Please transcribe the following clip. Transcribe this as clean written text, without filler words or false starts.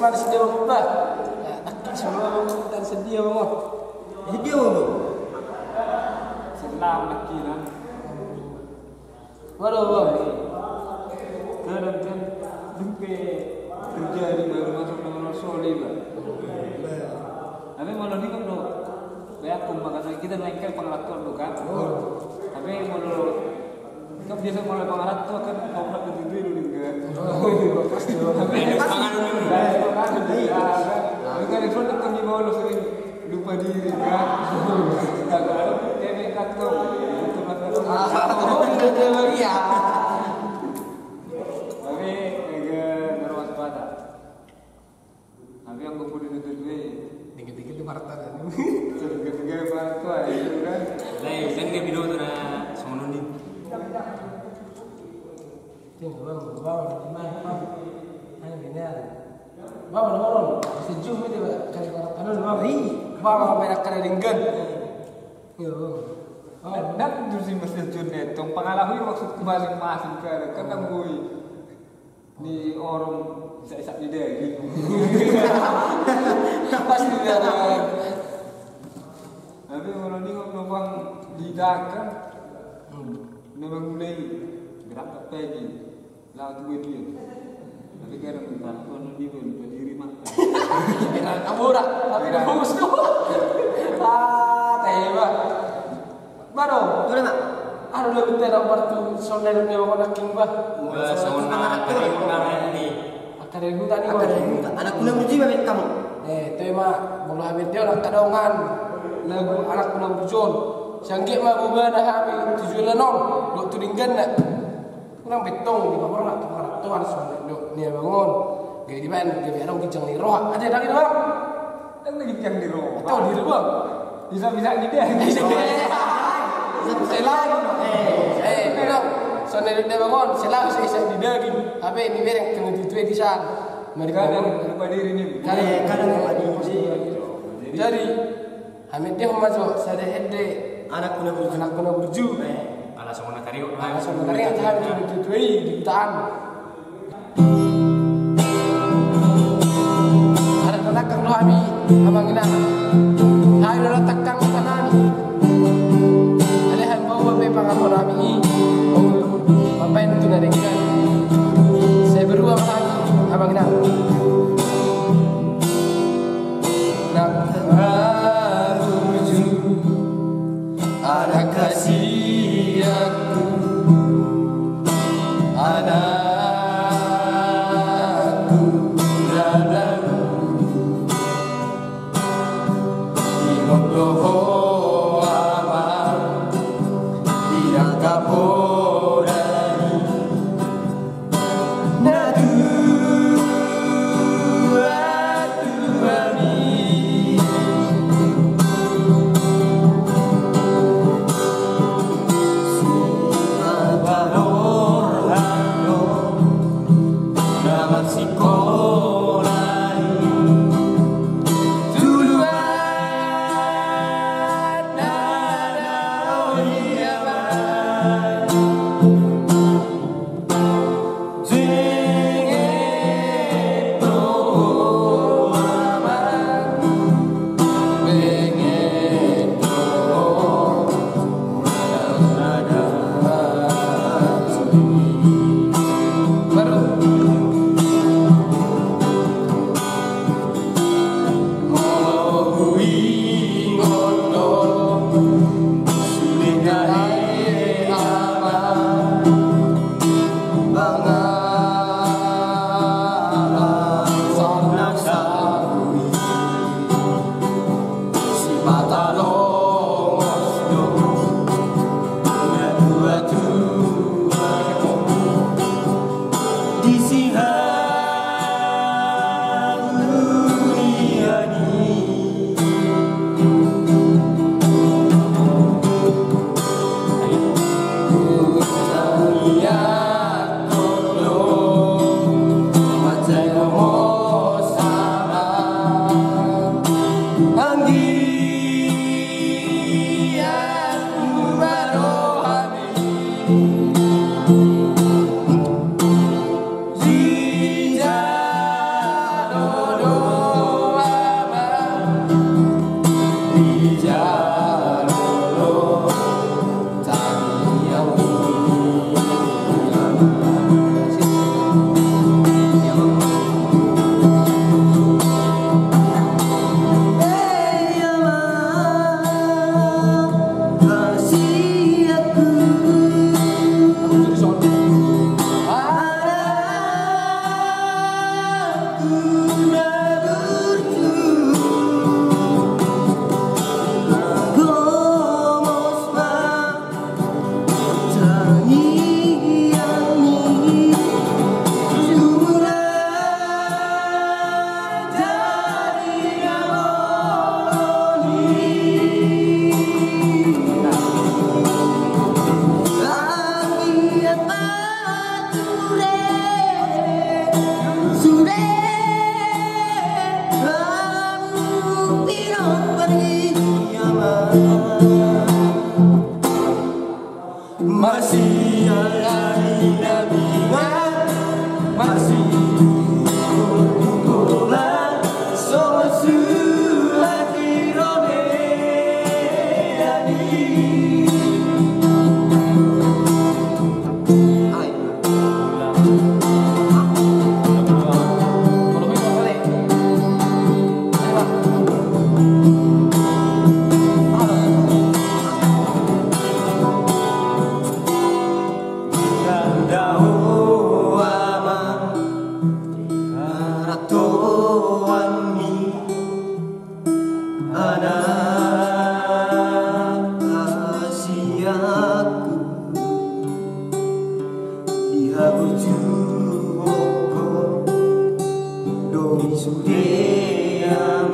mana sedia bang bah? Tak semua dan sedia bang. Sedia bang. Senam lagi kan. Waduh bang. Kadang kan dumpe kerja di baru masuk nomor soli bang. Tapi malah ni kan do. Kayak aku makanya kita naikkan pengalaman tu kan. Tapi malah kan biasa malah pengalaman tu kan komplek itu dulu kan. Pasti. Tapi pengalaman dulu. Kan itu kan kami malah sering lupa diri kan. Kadang kayak kata itu Itu lagi ya. Tapi agak ngeruas batak. Tapi yang gue pun itu dua. Dikit-dikit di marta kan. Tiga batu aja itu kan. Lain kan dia video tu na sama ni. Tengok bang, di mana? Ayo gini ada. Bang, orang sejuk ni dia kali marta bang. Bang, apa nak kena dinggan? Yo. Dan justru mesti junet. Tong pengalaman maksud masing-masing kan gue ni orang isak di dia gitu. Pasti dia ada. Tapi kalau ni ngomong lidah kan, memang mulai gerak pagi, lalu dia. Tapi kadang entah kalau dia lupa diri makan. Benar kabur tapi bagus tu. Teba. Baru. Tu nak. Ada lebih tidak bertu saudara ni orang nak king bah. Sona akademi ni. Akademi tadi kau. Akademi anak Naburju Oleh kamu. Tema mula habis dia nak kadongan lagu Anak Naburju Sanggit mah buba dah habis 7 lenon. Duk tudinggan nak. Kurang betong di bawah nak tuan soalnya duk ni bangun. Gaya di mana? Gaya orang kijang ni roh. Ada lagi dah. Dan lagi yang di roh. Tahu diri bang. Bisa di dia. Selang. Benar. Soalnya dia bangun. Selang saya di daging. Habis ni bereng kena dituai di sana. Mereka lupa diri ni. Kadang lupa diri. Jadi, Hamid dia masuk. Saya ada Anak Naburju. Anak sama nak kariu. Anak sama kariu. Saya dituai di hutan. Ada telakang lo kami. Abang ina. Hai lo takang tanah ni. Ada bawa pengampun kami. Apa yang tu nak dengar? Saya berdua lagi. Abang ina. Nak Naburju, anak kasih aku, anakku dalamku, ingok doho amal, tidak kapolani, Naburju. Masih ada bingat, masih kumpulan semua sudah dirobek. Naburju Oleh Siswa